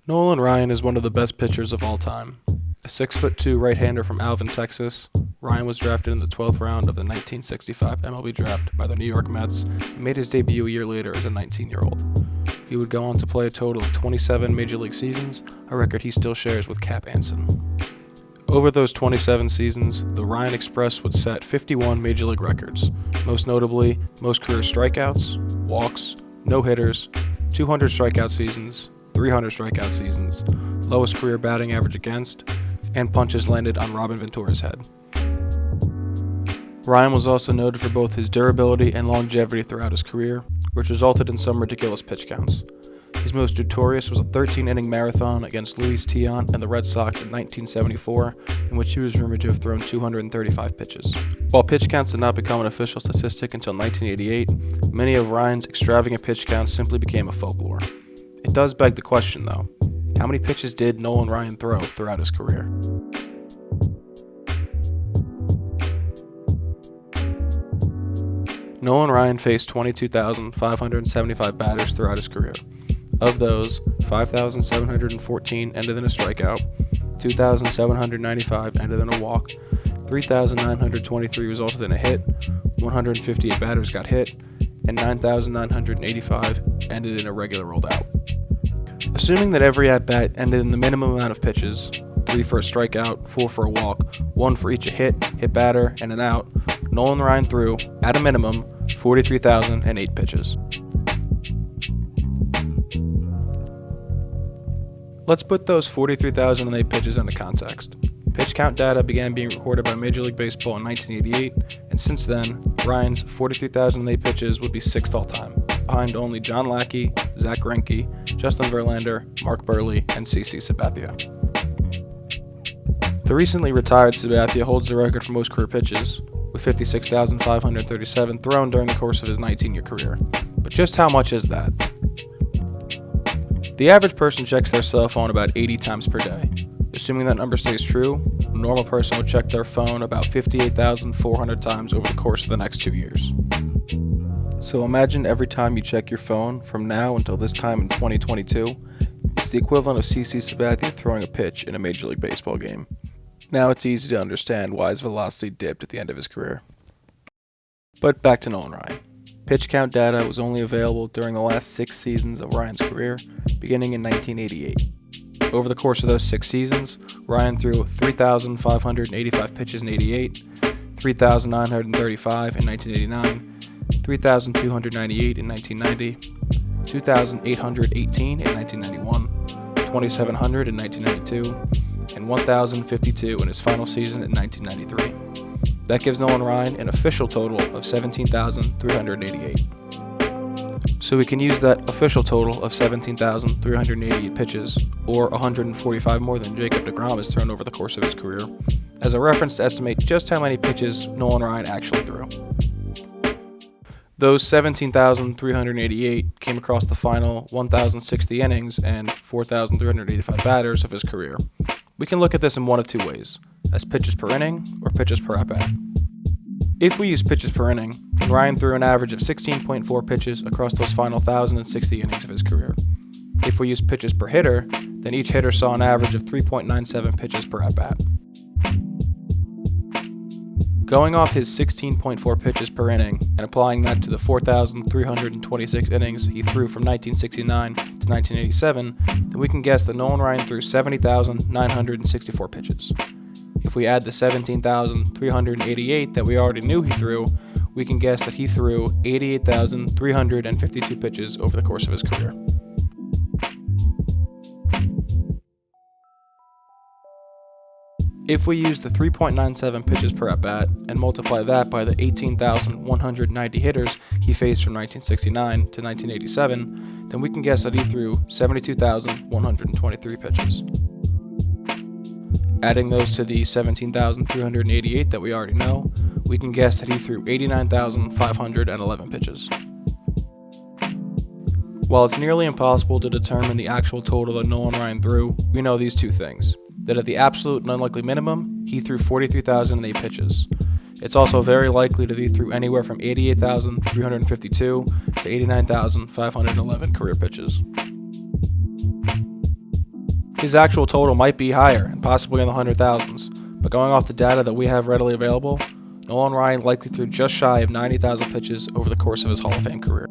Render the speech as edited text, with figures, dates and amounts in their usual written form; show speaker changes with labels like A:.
A: Nolan Ryan is one of the best pitchers of all time. A 6'2" right-hander from Alvin, Texas, Ryan was drafted in the 12th round of the 1965 MLB draft by the New York Mets and made his debut a year later as a 19-year-old. He would go on to play a total of 27 Major League seasons, a record he still shares with Cap Anson. Over those 27 seasons, the Ryan Express would set 51 Major League records, most notably most career strikeouts, walks, no-hitters, 200 strikeout seasons, 300 strikeout seasons, lowest career batting average against, and punches landed on Robin Ventura's head. Ryan was also noted for both his durability and longevity throughout his career, which resulted in some ridiculous pitch counts. His most notorious was a 13-inning marathon against Luis Tiant and the Red Sox in 1974, in which he was rumored to have thrown 235 pitches. While pitch counts did not become an official statistic until 1988, many of Ryan's extravagant pitch counts simply became a folklore. It does beg the question, though, how many pitches did Nolan Ryan throw throughout his career? Nolan Ryan faced 22,575 batters throughout his career. Of those, 5,714 ended in a strikeout, 2,795 ended in a walk, 3,923 resulted in a hit, 158 batters got hit, and 9,985 ended in a regular rolled out. Assuming that every at-bat ended in the minimum amount of pitches, 3 for a strikeout, 4 for a walk, 1 for each a hit batter, and an out, Nolan Ryan threw, at a minimum, 43,008 pitches. Let's put those 43,008 pitches into context. Pitch count data began being recorded by Major League Baseball in 1988, and since then, Ryan's 43,008 pitches would be 6th all-time, behind only John Lackey, Zach Greinke, Justin Verlander, Mark Buehrle, and CC Sabathia. The recently retired Sabathia holds the record for most career pitches, with 56,537 thrown during the course of his 19-year career. But just how much is that? The average person checks their cell phone about 80 times per day. Assuming that number stays true, a normal person would check their phone about 58,400 times over the course of the next 2 years. So imagine every time you check your phone from now until this time in 2022, it's the equivalent of CC Sabathia throwing a pitch in a Major League Baseball game. Now it's easy to understand why his velocity dipped at the end of his career. But back to Nolan Ryan. Pitch count data was only available during the last 6 seasons of Ryan's career, beginning in 1988. Over the course of those 6 seasons, Ryan threw 3,585 pitches in 88, 3,935 in 1989, 3,298 in 1990, 2,818 in 1991, 2,700 in 1992, and 1,052 in his final season in 1993. That gives Nolan Ryan an official total of 17,388. So we can use that official total of 17,388 pitches, or 145 more than Jacob deGrom has thrown over the course of his career, as a reference to estimate just how many pitches Nolan Ryan actually threw. Those 17,388 came across the final 1,060 innings and 4,385 batters of his career. We can look at this in one of 2 ways, as pitches per inning or pitches per at-bat. If we use pitches per inning, then Ryan threw an average of 16.4 pitches across those final 1,060 innings of his career. If we use pitches per hitter, then each hitter saw an average of 3.97 pitches per at-bat. Going off his 16.4 pitches per inning and applying that to the 4,326 innings he threw from 1969 to 1987, then we can guess that Nolan Ryan threw 70,964 pitches. If we add the 17,388 that we already knew he threw, we can guess that he threw 88,352 pitches over the course of his career. If we use the 3.97 pitches per at-bat and multiply that by the 18,190 hitters he faced from 1969 to 1987, then we can guess that he threw 72,123 pitches. Adding those to the 17,388 that we already know, we can guess that he threw 89,511 pitches. While it's nearly impossible to determine the actual total that Nolan Ryan threw, we know these 2 things. That at the absolute and unlikely minimum, he threw 43,008 pitches. It's also very likely that he threw anywhere from 88,352 to 89,511 career pitches. His actual total might be higher and possibly in the 100,000s, but going off the data that we have readily available, Nolan Ryan likely threw just shy of 90,000 pitches over the course of his Hall of Fame career.